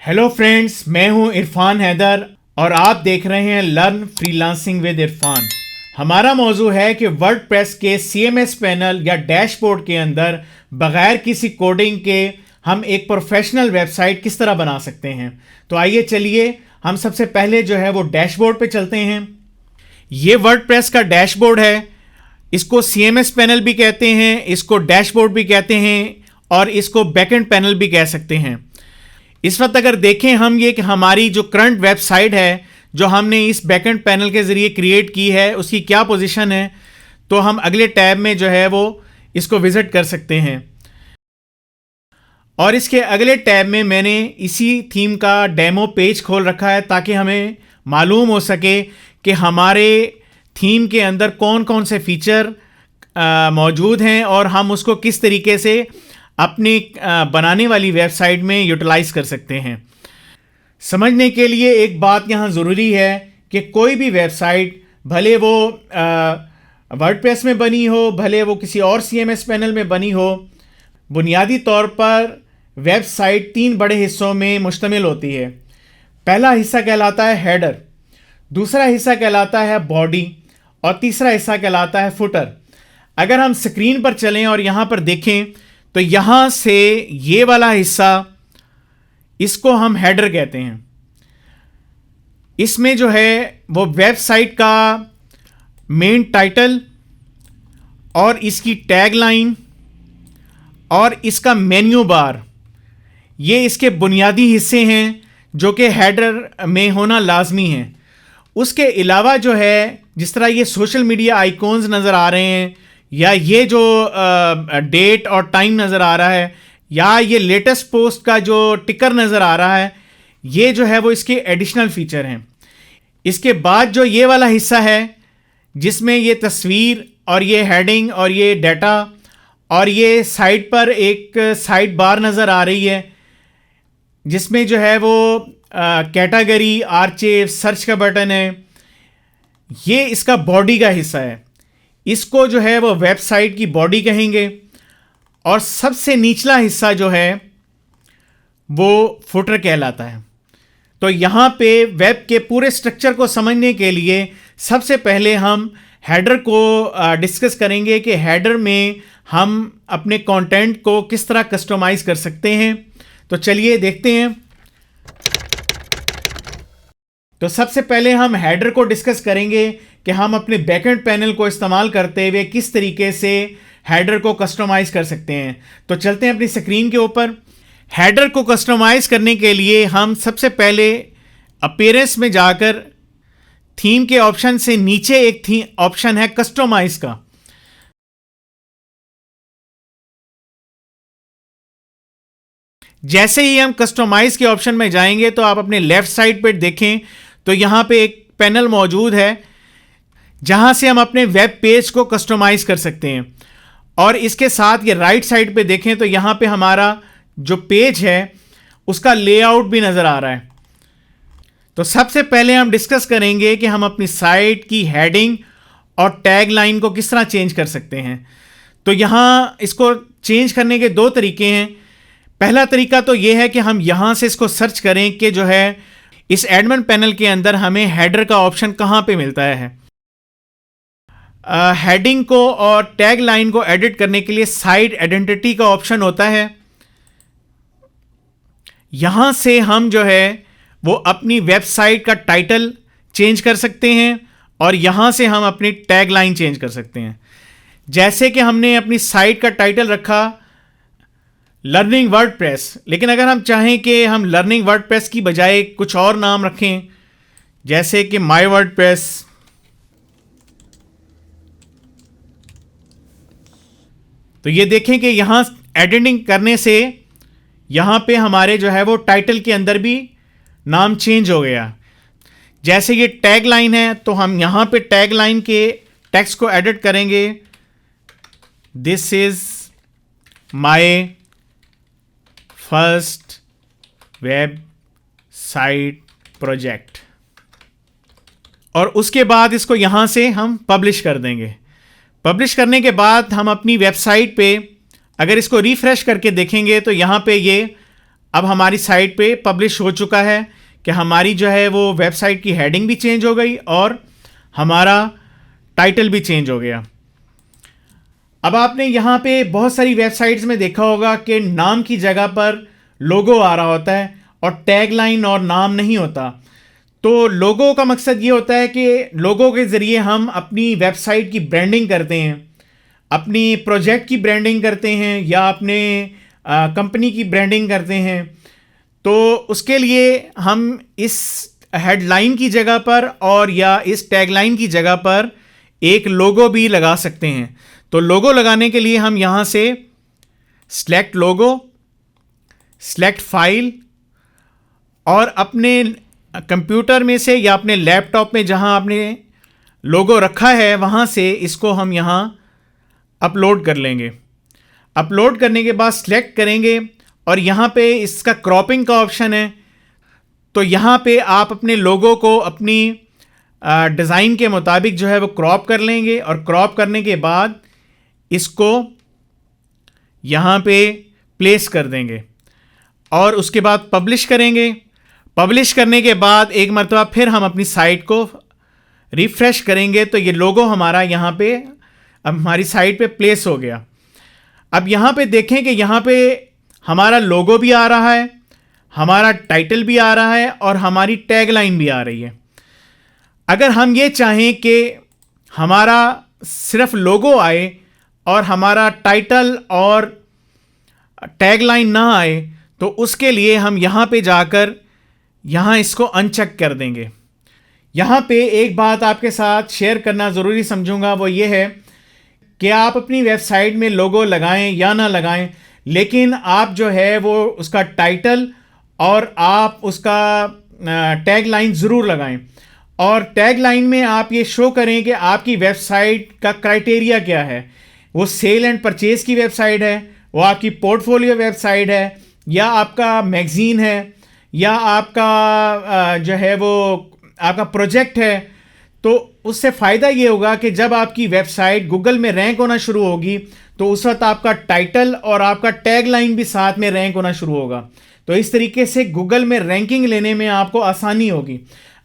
Hello friends, मैं हूं इरफान हैदर और आप देख रहे हैं लर्न फ्रीलांसिंग विद इरफान। हमारा मौजू है कि वर्डप्रेस के सीएमएस पैनल या डैशबोर्ड के अंदर बगैर किसी कोडिंग के हम एक प्रोफेशनल वेबसाइट किस तरह बना सकते हैं। तो आइए चलिए हम सबसे पहले जो है वो डैशबोर्ड पे चलते हैं। ये वर्डप्रेस का डैशबोर्ड है। इसको सीएमएस पैनल भी कहते हैं, इसको डैशबोर्ड भी कहते हैं और इसको बैकएंड पैनल भी कह सकते हैं। इस वक्त अगर देखें हम ये कि हमारी जो करंट वेबसाइट है जो हमने इस बैकएंड पैनल के ज़रिए क्रिएट की है उसकी क्या पोजीशन है, तो हम अगले टैब में जो है वो इसको विज़िट कर सकते हैं। और इसके अगले टैब में मैंने इसी थीम का डेमो पेज खोल रखा है ताकि हमें मालूम हो सके कि हमारे थीम के अंदर कौन कौन से फीचर मौजूद हैं और हम उसको किस तरीके से अपनी बनाने वाली वेबसाइट में यूटिलाइज कर सकते हैं। समझने के लिए एक बात यहाँ ज़रूरी है कि कोई भी वेबसाइट भले वो वर्डप्रेस में बनी हो, भले वो किसी और सीएमएस पैनल में बनी हो, बुनियादी तौर पर वेबसाइट 3 बड़े हिस्सों में मुश्तमिल होती है। पहला हिस्सा कहलाता है हेडर, दूसरा हिस्सा कहलाता है बॉडी और तीसरा हिस्सा कहलाता है फुटर। अगर हम स्क्रीन पर चलें और यहाँ पर देखें तो यहाँ से ये वाला हिस्सा, इसको हम हेडर कहते हैं। इसमें जो है वो वेबसाइट का मेन टाइटल और इसकी टैगलाइन और इसका मेन्यू बार, ये इसके बुनियादी हिस्से हैं जो कि हेडर में होना लाजमी है। उसके अलावा जो है जिस तरह ये सोशल मीडिया आइकॉन्स नज़र आ रहे हैं या ये जो डेट और टाइम नज़र आ रहा है या ये लेटेस्ट पोस्ट का जो टिकर नज़र आ रहा है, ये जो है वो इसके एडिशनल फीचर हैं। इसके बाद जो ये वाला हिस्सा है जिसमें ये तस्वीर और ये हेडिंग और ये डाटा और ये साइड पर एक साइड बार नज़र आ रही है जिसमें जो है वो कैटेगरी, आर्चिव, सर्च का बटन है, ये इसका बॉडी का हिस्सा है। इसको जो है वो वेबसाइट की बॉडी कहेंगे। और सबसे निचला हिस्सा जो है वो फुटर कहलाता है। तो यहाँ पे वेब के पूरे स्ट्रक्चर को समझने के लिए सबसे पहले हम हेडर को डिस्कस करेंगे कि हेडर में हम अपने कंटेंट को किस तरह कस्टमाइज कर सकते हैं। तो चलिए देखते हैं। तो सबसे पहले हम हेडर को डिस्कस करेंगे कि हम अपने बैकएंड पैनल को इस्तेमाल करते हुए किस तरीके से हेडर को कस्टमाइज कर सकते हैं। तो चलते हैं अपनी स्क्रीन के ऊपर। हेडर को कस्टमाइज करने के लिए हम सबसे पहले अपीयरेंस में जाकर थीम के ऑप्शन से नीचे एक ऑप्शन है कस्टमाइज का। जैसे ही हम कस्टमाइज के ऑप्शन में जाएंगे तो आप अपने लेफ्ट साइड पर देखें तो यहाँ पे एक पैनल मौजूद है जहाँ से हम अपने वेब पेज को कस्टमाइज कर सकते हैं। और इसके साथ ये राइट साइड पे देखें तो यहाँ पे हमारा जो पेज है उसका लेआउट भी नज़र आ रहा है। तो सबसे पहले हम डिस्कस करेंगे कि हम अपनी साइट की हेडिंग और टैग लाइन को किस तरह चेंज कर सकते हैं। तो यहाँ इसको चेंज करने के 2 तरीके हैं। पहला तरीका तो ये है कि हम यहाँ से इसको सर्च करें कि जो है इस एडमिन पैनल के अंदर हमें हेडर का ऑप्शन कहाँ पे मिलता है। हेडिंग को और टैग लाइन को एडिट करने के लिए साइट आइडेंटिटी का ऑप्शन होता है। यहां से हम जो है वो अपनी वेबसाइट का टाइटल चेंज कर सकते हैं और यहां से हम अपनी टैग लाइन चेंज कर सकते हैं। जैसे कि हमने अपनी साइट का टाइटल रखा लर्निंग वर्डप्रेस, लेकिन अगर हम चाहें कि हम लर्निंग वर्डप्रेस की बजाय कुछ और नाम रखें जैसे कि माय वर्डप्रेस, तो ये देखें कि यहाँ एडिटिंग करने से यहाँ पे हमारे जो है वो टाइटल के अंदर भी नाम चेंज हो गया। जैसे ये टैग लाइन है तो हम यहाँ पे टैग लाइन के टेक्स्ट को एडिट करेंगे, this is my first web site project, और उसके बाद इसको यहाँ से हम पब्लिश कर देंगे। पब्लिश करने के बाद हम अपनी वेबसाइट पे अगर इसको रिफ्रेश करके देखेंगे तो यहाँ पे ये अब हमारी साइट पे पब्लिश हो चुका है कि हमारी जो है वो वेबसाइट की हेडिंग भी चेंज हो गई और हमारा टाइटल भी चेंज हो गया। अब आपने यहाँ पे बहुत सारी वेबसाइट्स में देखा होगा कि नाम की जगह पर लोगो आ रहा होता है और टैगलाइन और नाम नहीं होता। तो लोगो का मकसद ये होता है कि लोगो के ज़रिए हम अपनी वेबसाइट की ब्रांडिंग करते हैं, अपनी प्रोजेक्ट की ब्रांडिंग करते हैं या अपने कंपनी की ब्रांडिंग करते हैं। तो उसके लिए हम इस हेडलाइन की जगह पर और या इस टैगलाइन की जगह पर एक लोगो भी लगा सकते हैं। तो लोगो लगाने के लिए हम यहाँ से सिलेक्ट लोगो, सिलेक्ट फाइल और अपने कंप्यूटर में से या अपने लैपटॉप में जहाँ आपने लोगो रखा है वहाँ से इसको हम यहाँ अपलोड कर लेंगे। अपलोड करने के बाद सिलेक्ट करेंगे और यहाँ पे इसका क्रॉपिंग का ऑप्शन है। तो यहाँ पे आप अपने लोगो को अपनी डिज़ाइन के मुताबिक जो है वो क्रॉप कर लेंगे और क्रॉप करने के बाद इसको यहाँ पे प्लेस कर देंगे और उसके बाद पब्लिश करेंगे। पब्लिश करने के बाद एक मरतबा फिर हम अपनी साइट को रिफ़्रेश करेंगे तो ये लोगो हमारा यहाँ पे अब हमारी साइट पे प्लेस हो गया। अब यहाँ पे देखें कि यहाँ पे हमारा लोगो भी आ रहा है, हमारा टाइटल भी आ रहा है और हमारी टैगलाइन भी आ रही है। अगर हम ये चाहें कि हमारा सिर्फ लोगो आए और हमारा टाइटल और टैगलाइन ना आए तो उसके लिए हम यहाँ पे जाकर यहाँ इसको अनचेक कर देंगे। यहाँ पे एक बात आपके साथ शेयर करना ज़रूरी समझूंगा, वो ये है कि आप अपनी वेबसाइट में लोगो लगाएं या ना लगाएं, लेकिन आप जो है वो उसका टाइटल और आप उसका टैगलाइन ज़रूर लगाएं। और टैगलाइन में आप ये शो करें कि आपकी वेबसाइट का क्राइटेरिया क्या है। वो सेल एंड परचेज़ की वेबसाइट है, वो आपकी पोर्टफोलियो वेबसाइट है, या आपका मैगज़ीन है, या आपका जो है वो आपका प्रोजेक्ट है। तो उससे फ़ायदा ये होगा कि जब आपकी वेबसाइट गूगल में रैंक होना शुरू होगी तो उस वक्त आपका टाइटल और आपका टैगलाइन भी साथ में रैंक होना शुरू होगा। तो इस तरीके से गूगल में रैंकिंग लेने में आपको आसानी होगी।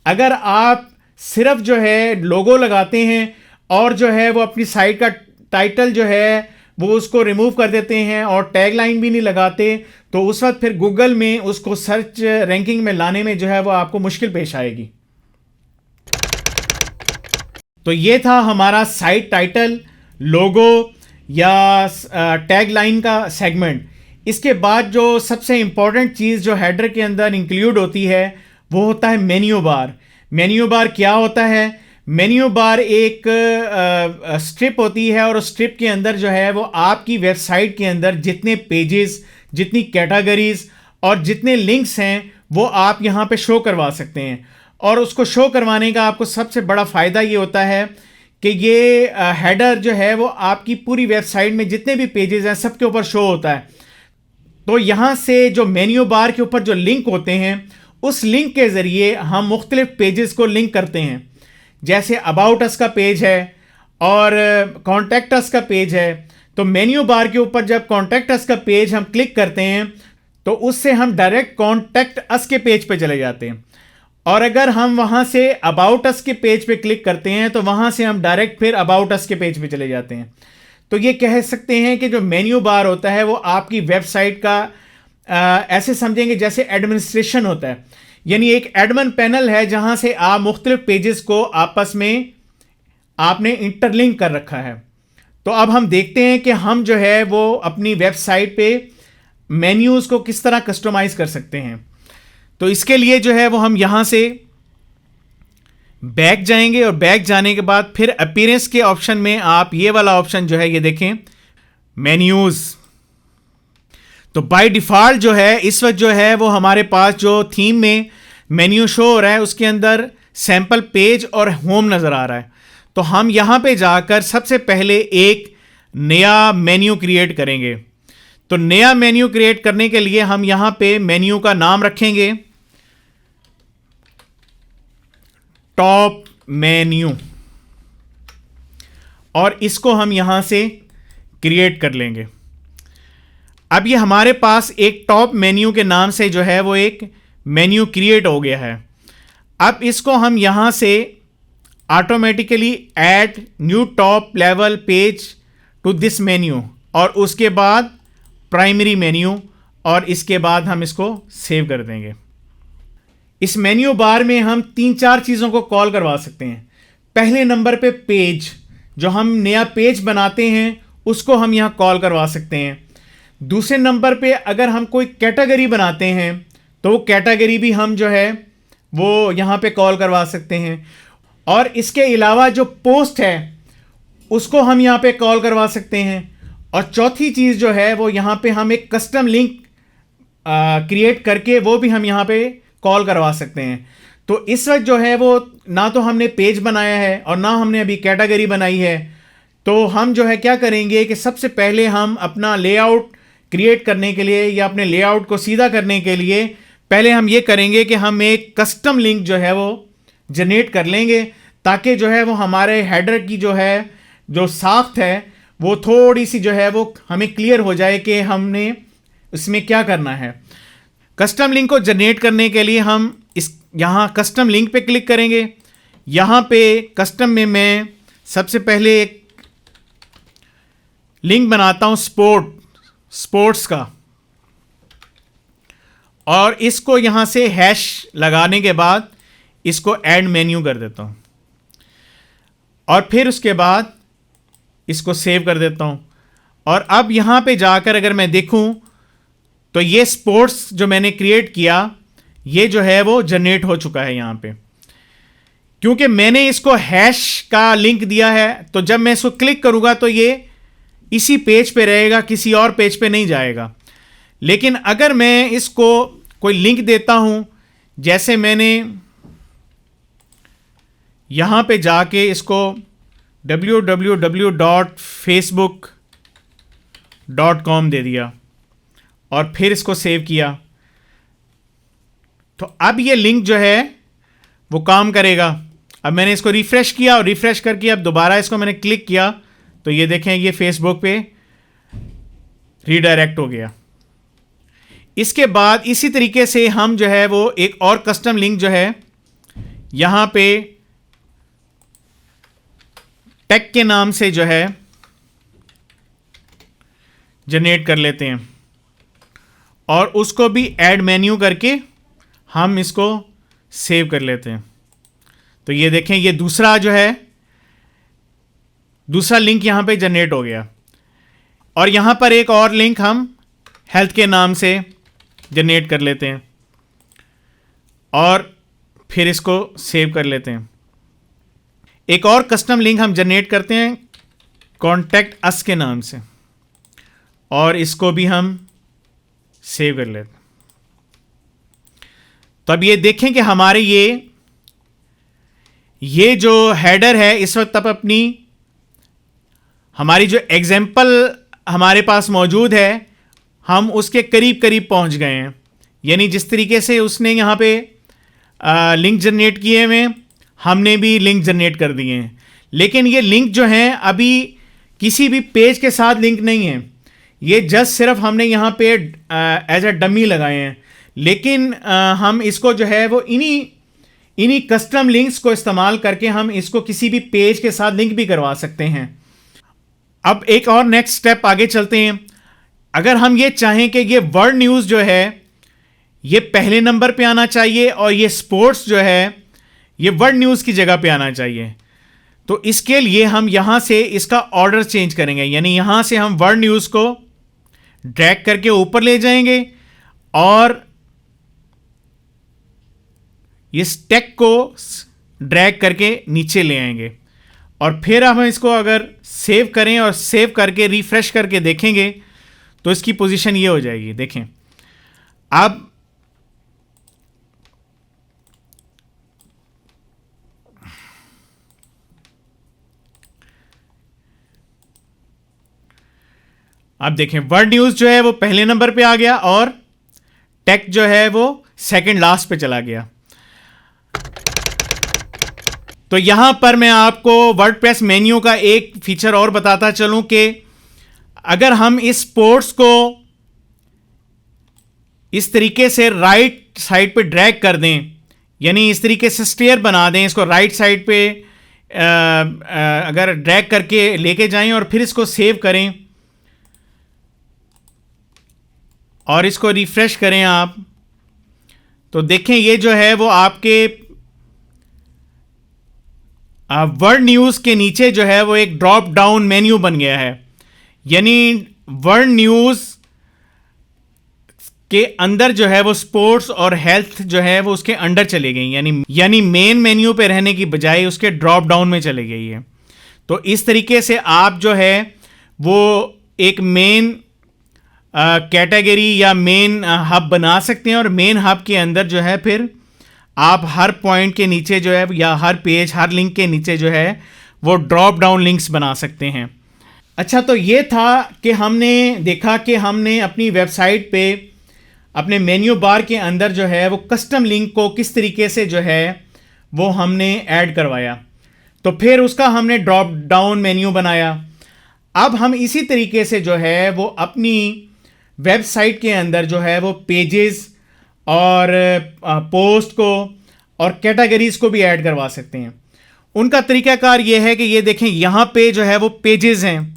अगर आप सिर्फ जो है लोगो लगाते हैं और जो है वो अपनी साइट का टाइटल जो है वो उसको रिमूव कर देते हैं और टैगलाइन भी नहीं लगाते, तो उस वक्त फिर गूगल में उसको सर्च रैंकिंग में लाने में जो है वो आपको मुश्किल पेश आएगी। तो ये था हमारा साइट टाइटल, लोगो या टैगलाइन का सेगमेंट। इसके बाद जो सबसे इम्पॉर्टेंट चीज़ जो हेडर के अंदर इंक्लूड होती है वो होता है मेन्यू बार। मेन्यू बार क्या होता है? मेन्यू बार एक स्ट्रिप होती है और उस स्ट्रिप के अंदर जो है वो आपकी वेबसाइट के अंदर जितने पेजेस, जितनी कैटेगरीज और जितने लिंक्स हैं वो आप यहाँ पे शो करवा सकते हैं। और उसको शो करवाने का आपको सबसे बड़ा फ़ायदा ये होता है कि ये हेडर जो है वो आपकी पूरी वेबसाइट में जितने भी पेजेस हैं सबके ऊपर शो होता है। तो यहाँ से जो मेन्यू बार के ऊपर जो लिंक होते हैं उस लिंक के ज़रिए हम मुख्तलिफ पेजेस को लिंक करते हैं। जैसे अबाउट अस का पेज है और कॉन्टैक्ट अस का पेज है। तो मेन्यू बार के ऊपर जब कॉन्टैक्ट अस का पेज हम क्लिक करते हैं तो उससे हम डायरेक्ट कॉन्टैक्ट अस के पेज पे चले जाते हैं। और अगर हम वहाँ से अबाउट अस के पेज पे क्लिक करते हैं तो वहाँ से हम डायरेक्ट फिर अबाउट अस के पेज पे चले जाते हैं। तो ये कह सकते हैं कि जो मेन्यू बार होता है वो आपकी वेबसाइट का ऐसे समझेंगे जैसे एडमिनिस्ट्रेशन होता है, यानी एक एडमिन पैनल है जहाँ से आप मुख्तलिफ पेजेस को आपस में आपने इंटरलिंक कर रखा है। तो अब हम देखते हैं कि हम जो है वो अपनी वेबसाइट पे मेन्यूज़ को किस तरह कस्टमाइज़ कर सकते हैं। तो इसके लिए जो है वो हम यहाँ से बैक जाएंगे और बैक जाने के बाद फिर अपीयरेंस के ऑप्शन में आप ये वाला ऑप्शन जो है ये देखें, मेन्यूज़। तो बाय डिफ़ॉल्ट जो है इस वक्त जो है वो हमारे पास जो थीम में मेन्यू शो हो रहा है उसके अंदर सैम्पल पेज और होम नज़र आ रहा है। तो हम यहाँ पे जाकर सबसे पहले एक नया मेन्यू क्रिएट करेंगे। तो नया मेन्यू क्रिएट करने के लिए हम यहाँ पे मेन्यू का नाम रखेंगे टॉप मेन्यू और इसको हम यहाँ से क्रिएट कर लेंगे। अब ये हमारे पास एक टॉप मेन्यू के नाम से जो है वो एक मेन्यू क्रिएट हो गया है। अब इसको हम यहां से automatically add new top level page to this menu, और उसके बाद प्राइमरी मेन्यू, और इसके बाद हम इसको सेव कर देंगे। इस मेन्यू बार में हम 3-4 चीज़ों को कॉल करवा सकते हैं। पहले नंबर पे पेज, जो हम नया पेज बनाते हैं उसको हम यहाँ कॉल करवा सकते हैं। दूसरे नंबर पे अगर हम कोई कैटेगरी बनाते हैं तो वो कैटेगरी भी हम जो है वो यहाँ पे कॉल करवा सकते हैं। और इसके अलावा जो पोस्ट है उसको हम यहाँ पे कॉल करवा सकते हैं। और चौथी चीज़ जो है वो यहाँ पे हम एक कस्टम लिंक क्रिएट करके वो भी हम यहाँ पे कॉल करवा सकते हैं। तो इस वक्त जो है वो ना तो हमने पेज बनाया है और ना हमने अभी कैटेगरी बनाई है। तो हम जो है क्या करेंगे कि सबसे पहले हम अपना लेआउट क्रिएट करने के लिए या अपने लेआउट को सीधा करने के लिए पहले हम ये करेंगे कि हम एक कस्टम लिंक जो है वो जनरेट कर लेंगे, ताकि जो है वो हमारे हेडर की जो है जो साख्त है वो थोड़ी सी जो है वो हमें क्लियर हो जाए कि हमने इसमें क्या करना है। कस्टम लिंक को जनरेट करने के लिए हम इस यहाँ कस्टम लिंक पे क्लिक करेंगे। यहाँ पे कस्टम में मैं सबसे पहले एक लिंक बनाता हूँ स्पोर्ट्स का, और इसको यहाँ से हैश लगाने के बाद इसको ऐड मेन्यू कर देता हूँ, और फिर उसके बाद इसको सेव कर देता हूँ। और अब यहाँ पे जाकर अगर मैं देखूँ तो ये स्पोर्ट्स जो मैंने क्रिएट किया ये जो है वो जनरेट हो चुका है यहाँ पे, क्योंकि मैंने इसको हैश का लिंक दिया है। तो जब मैं इसको क्लिक करूँगा तो ये इसी पेज पे रहेगा, किसी और पेज पे नहीं जाएगा। लेकिन अगर मैं इसको कोई लिंक देता हूँ, जैसे मैंने यहाँ पे जाके इसको www.facebook.com दे दिया और फिर इसको सेव किया, तो अब ये लिंक जो है वो काम करेगा। अब मैंने इसको रिफ्रेश किया और रिफ्रेश करके अब दोबारा इसको मैंने क्लिक किया तो ये देखें ये फेसबुक पे रीडायरेक्ट हो गया। इसके बाद इसी तरीके से हम जो है वो एक और कस्टम लिंक जो है यहाँ पे टेक के नाम से जो है जनरेट कर लेते हैं, और उसको भी ऐड मेन्यू करके हम इसको सेव कर लेते हैं। तो ये देखें ये दूसरा जो है दूसरा लिंक यहाँ पे जनरेट हो गया, और यहाँ पर एक और लिंक हम हेल्थ के नाम से जनरेट कर लेते हैं और फिर इसको सेव कर लेते हैं। एक और कस्टम लिंक हम जनरेट करते हैं कॉन्टैक्ट अस के नाम से, और इसको भी हम सेव कर लेते हैं। तो अब ये देखें कि हमारे ये जो हेडर है इस वक्त तब अपनी हमारी जो एग्जाम्पल हमारे पास मौजूद है हम उसके करीब करीब पहुंच गए हैं। यानी जिस तरीके से उसने यहाँ पे लिंक जनरेट किए हुए हमने भी लिंक जनरेट कर दिए हैं, लेकिन ये लिंक जो हैं अभी किसी भी पेज के साथ लिंक नहीं है। ये जस्ट सिर्फ हमने यहाँ पे एज अ डमी लगाए हैं, लेकिन हम इसको जो है वो इन्हीं कस्टम लिंक्स को इस्तेमाल करके हम इसको किसी भी पेज के साथ लिंक भी करवा सकते हैं। अब एक और नेक्स्ट स्टेप आगे चलते हैं। अगर हम ये चाहें कि ये वर्ल्ड न्यूज़ जो है ये पहले नंबर पे आना चाहिए और ये स्पोर्ट्स जो है ये वर्ल्ड न्यूज़ की जगह पे आना चाहिए, तो इसके लिए हम यहाँ से इसका ऑर्डर चेंज करेंगे। यानी यहाँ से हम वर्ल्ड न्यूज़ को ड्रैग करके ऊपर ले जाएंगे और इस टेक को ड्रैग करके नीचे ले आएंगे, और फिर हम इसको अगर सेव करें और सेव करके रिफ्रेश करके देखेंगे तो इसकी पोजीशन ये हो जाएगी। देखें अब देखें वर्ल्ड न्यूज़ जो है वो पहले नंबर पे आ गया और टेक जो है वो सेकंड लास्ट पे चला गया। तो यहां पर मैं आपको वर्डप्रेस मेन्यू का एक फीचर और बताता चलूं कि अगर हम इस स्पोर्ट्स को इस तरीके से राइट साइड पे ड्रैग कर दें, यानी इस तरीके से स्टेयर बना दें, इसको राइट साइड पे अगर ड्रैग करके लेके जाएं और फिर इसको सेव करें और इसको रिफ्रेश करें आप, तो देखें ये जो है वो आपके वर्ड न्यूज़ के नीचे जो है वो एक ड्रॉप डाउन मेन्यू बन गया है। यानी वर्ड न्यूज़ के अंदर जो है वो स्पोर्ट्स और हेल्थ जो है वो उसके अंडर चली गई, यानी मेन मेन्यू पे रहने की बजाय उसके ड्रॉप डाउन में चली गई है। तो इस तरीके से आप जो है वो एक मेन कैटेगरी या मेन हब बना सकते हैं और मेन हब के अंदर जो है फिर आप हर पॉइंट के नीचे जो है या हर पेज, हर लिंक के नीचे जो है वो ड्रॉप डाउन लिंक्स बना सकते हैं। अच्छा, तो ये था कि हमने देखा कि हमने अपनी वेबसाइट पे अपने मेन्यू बार के अंदर जो है वो कस्टम लिंक को किस तरीके से जो है वो हमने ऐड करवाया, तो फिर उसका हमने ड्रॉप डाउन मेन्यू बनाया। अब हम इसी तरीके से जो है वो अपनी वेबसाइट के अंदर जो है वो पेजेस और पोस्ट को और कैटेगरीज को भी ऐड करवा सकते हैं। उनका तरीकाकार ये है कि ये देखें, यहाँ पे जो है वो पेजेस हैं।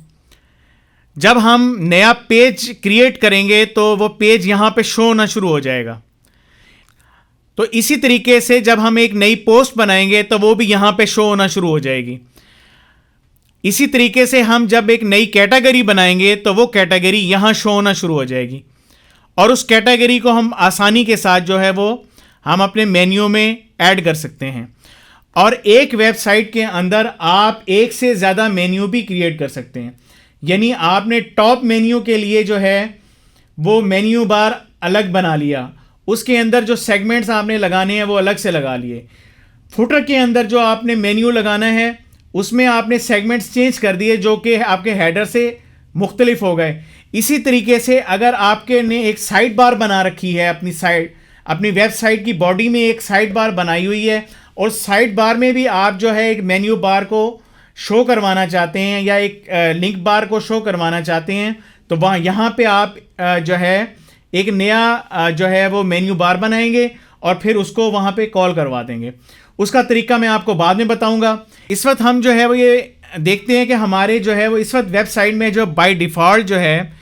जब हम नया पेज क्रिएट करेंगे तो वो पेज यहाँ पे शो होना शुरू हो जाएगा। तो इसी तरीके से जब हम एक नई पोस्ट बनाएंगे तो वो भी यहाँ पे शो होना शुरू हो जाएगी। इसी तरीके से हम जब एक नई कैटेगरी बनाएंगे तो वो कैटेगरी यहाँ शो होना शुरू हो जाएगी और उस कैटेगरी को हम आसानी के साथ जो है वो हम अपने मेन्यू में ऐड कर सकते हैं। और एक वेबसाइट के अंदर आप एक से ज़्यादा मेन्यू भी क्रिएट कर सकते हैं। यानी आपने टॉप मेन्यू के लिए जो है वो मेन्यू बार अलग बना लिया, उसके अंदर जो सेगमेंट्स आपने लगाने हैं वो अलग से लगा लिए। फुटर के अंदर जो आपने मेन्यू लगाना है उसमें आपने सेगमेंट्स चेंज कर दिए जो कि आपके हेडर से मुख्तलिफ हो गए। इसी तरीके से अगर आपके ने एक साइड बार बना रखी है, अपनी वेबसाइट की बॉडी में एक साइड बार बनाई हुई है और साइड बार में भी आप जो है एक मेन्यू बार को शो करवाना चाहते हैं या एक लिंक बार को शो करवाना चाहते हैं, तो वहाँ यहाँ पे आप जो है एक नया जो है वो मेन्यू बार बनाएंगे और फिर उसको वहाँ पे कॉल करवा देंगे। उसका तरीका मैं आपको बाद में बताऊँगा। इस वक्त हम जो है वो ये देखते हैं कि हमारे जो है वो इस वक्त वेबसाइट में जो बाय डिफ़ॉल्ट जो है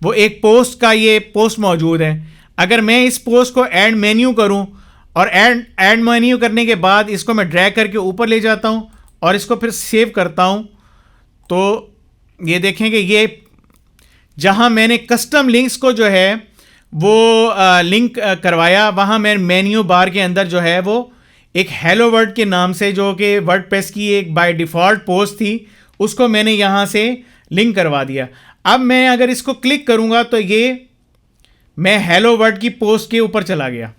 वो एक पोस्ट का ये पोस्ट मौजूद है। अगर मैं इस पोस्ट को ऐड मेन्यू करूँ और ऐड मेन्यू करने के बाद इसको मैं ड्रैग करके ऊपर ले जाता हूँ और इसको फिर सेव करता हूँ, तो ये देखें कि ये जहाँ मैंने कस्टम लिंक्स को जो है वो लिंक करवाया, वहाँ मैं मेन्यू बार के अंदर जो है वो एक हेलो वर्ड के नाम से, जो कि वर्डप्रेस की एक बाय डिफ़ॉल्ट पोस्ट थी, उसको मैंने यहाँ से लिंक करवा दिया। अब मैं अगर इसको क्लिक करूँगा तो ये मैं हेलो वर्ड की पोस्ट के ऊपर चला गया।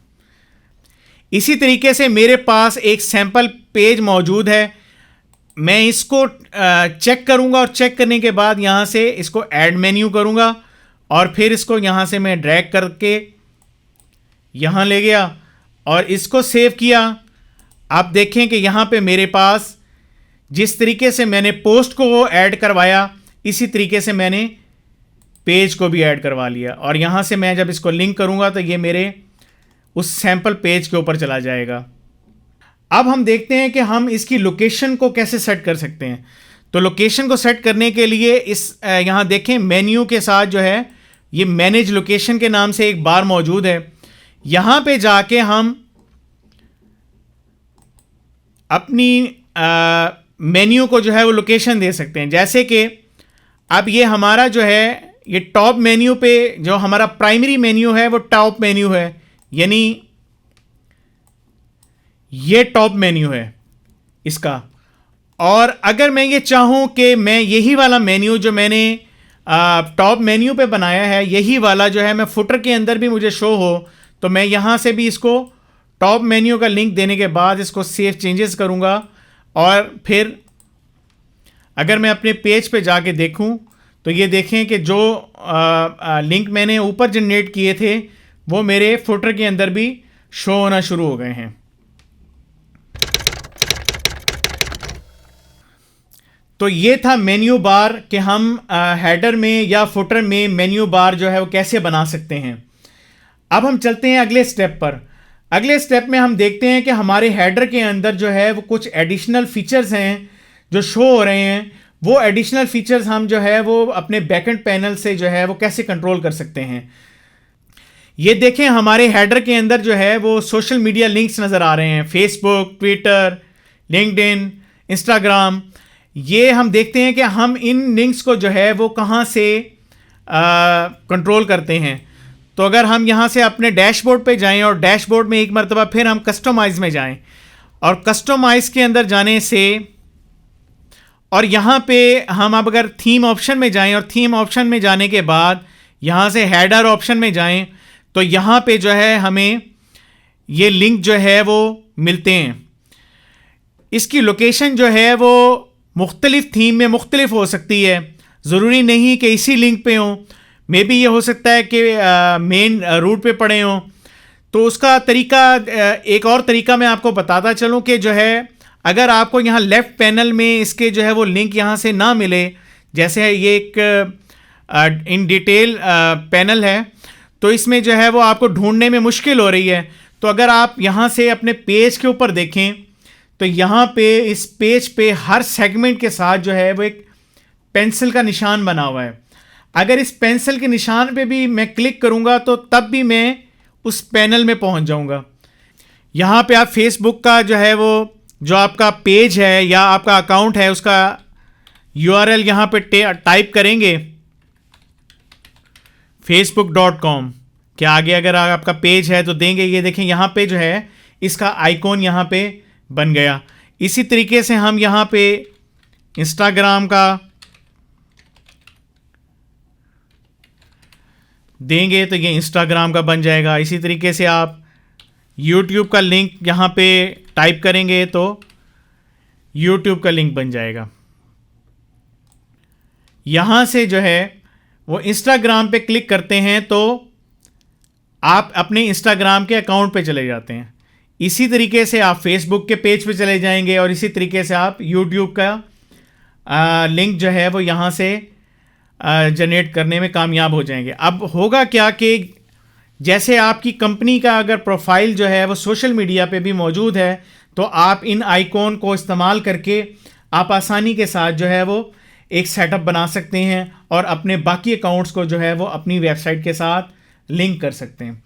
इसी तरीके से मेरे पास एक सैम्पल पेज मौजूद है, मैं इसको चेक करूंगा और चेक करने के बाद यहाँ से इसको ऐड मेन्यू करूंगा और फिर इसको यहाँ से मैं ड्रैग करके यहाँ ले गया और इसको सेव किया। आप देखें कि यहाँ पे मेरे पास जिस तरीके से मैंने पोस्ट को वो ऐड करवाया, इसी तरीके से मैंने पेज को भी ऐड करवा लिया और यहाँ से मैं जब इसको लिंक करूँगा तो ये मेरे उस सैम्पल पेज के ऊपर चला जाएगा। अब हम देखते हैं कि हम इसकी लोकेशन को कैसे सेट कर सकते हैं। तो लोकेशन को सेट करने के लिए इस यहाँ देखें मेन्यू के साथ जो है ये मैनेज लोकेशन के नाम से एक बार मौजूद है। यहाँ पे जाके हम अपनी मेन्यू को जो है वो लोकेशन दे सकते हैं। जैसे कि अब ये हमारा जो है ये टॉप मेन्यू पे जो हमारा प्राइमरी मेन्यू है वो टॉप मेन्यू है, यानी ये टॉप मेन्यू है इसका। और अगर मैं ये चाहूँ कि मैं यही वाला मेन्यू जो मैंने टॉप मेन्यू पे बनाया है, यही वाला जो है मैं फुटर के अंदर भी मुझे शो हो, तो मैं यहाँ से भी इसको टॉप मेन्यू का लिंक देने के बाद इसको सेव चेंजेस करूँगा और फिर अगर मैं अपने पेज पे जाके देखूँ तो ये देखें कि जो लिंक मैंने ऊपर जनरेट किए थे वो मेरे फुटर के अंदर भी शो होना शुरू हो गए हैं। तो ये था मेन्यू बार कि हम हेडर में या फुटर में मेन्यू बार जो है वो कैसे बना सकते हैं। अब हम चलते हैं अगले स्टेप पर। अगले स्टेप में हम देखते हैं कि हमारे हेडर के अंदर जो है वो कुछ एडिशनल फीचर्स हैं जो शो हो रहे हैं। वो एडिशनल फीचर्स हम जो है वो अपने बैकएंड पैनल से जो है वो कैसे कंट्रोल कर सकते हैं। ये देखें, हमारे हेडर के अंदर जो है वो सोशल मीडिया लिंक्स नज़र आ रहे हैं, फेसबुक, ट्विटर, लिंक्डइन, इंस्टाग्राम। ये हम देखते हैं कि हम इन लिंक्स को जो है वो कहाँ से कंट्रोल करते हैं। तो अगर हम यहाँ से अपने डैशबोर्ड पे जाएं और डैशबोर्ड में एक मरतबा फिर हम कस्टमाइज़ में जाएं और कस्टमाइज़ के अंदर जाने से और यहाँ पे हम अब अगर थीम ऑप्शन में जाएं और थीम ऑप्शन में जाने के बाद यहाँ से हेडर ऑप्शन में जाएं तो यहाँ पे जो है हमें ये लिंक जो है वो मिलते हैं। इसकी लोकेशन जो है वो मुख्तलिफ थीम में मुख्तलिफ हो सकती है, ज़रूरी नहीं कि इसी लिंक पे हो। मे बी ये हो सकता है कि मेन रूट पे पड़े हों। तो उसका तरीका, एक और तरीका मैं आपको बताता चलूँ कि जो है अगर आपको यहाँ लेफ़्ट पैनल में इसके जो है वो लिंक यहाँ से ना मिले, जैसे ये एक इन डिटेल पैनल है, तो इसमें जो है वो आपको ढूंढने में मुश्किल हो रही है। तो अगर आप यहाँ से अपने पेज के ऊपर देखें तो यहाँ पे इस पेज पे हर सेगमेंट के साथ जो है वो एक पेंसिल का निशान बना हुआ है। अगर इस पेंसिल के निशान पे भी मैं क्लिक करूँगा तो तब भी मैं उस पैनल में पहुँच जाऊँगा। यहाँ पे आप फेसबुक का जो है वो जो आपका पेज है या आपका अकाउंट है उसका URL यहाँ पे टाइप करेंगे facebook.com के आगे अगर आपका पेज है तो देंगे। ये देखें यहाँ पे जो है इसका आइकॉन यहाँ पे बन गया। इसी तरीके से हम यहाँ पे इंस्टाग्राम का देंगे तो ये इंस्टाग्राम का बन जाएगा। इसी तरीके से आप यूट्यूब का लिंक यहाँ पे टाइप करेंगे तो यूट्यूब का लिंक बन जाएगा। यहाँ से जो है वो इंस्टाग्राम पे क्लिक करते हैं तो आप अपने इंस्टाग्राम के अकाउंट पे चले जाते हैं। इसी तरीके से आप फेसबुक के पेज पे चले जाएंगे और इसी तरीके से आप यूट्यूब का लिंक जो है वो यहाँ से जनरेट करने में कामयाब हो जाएंगे। अब होगा क्या कि जैसे आपकी कंपनी का अगर प्रोफाइल जो है वो सोशल मीडिया पे भी मौजूद है तो आप इन आइकॉन को इस्तेमाल करके आप आसानी के साथ जो है वो एक सेटअप बना सकते हैं और अपने बाकी अकाउंट्स को जो है वो अपनी वेबसाइट के साथ लिंक कर सकते हैं।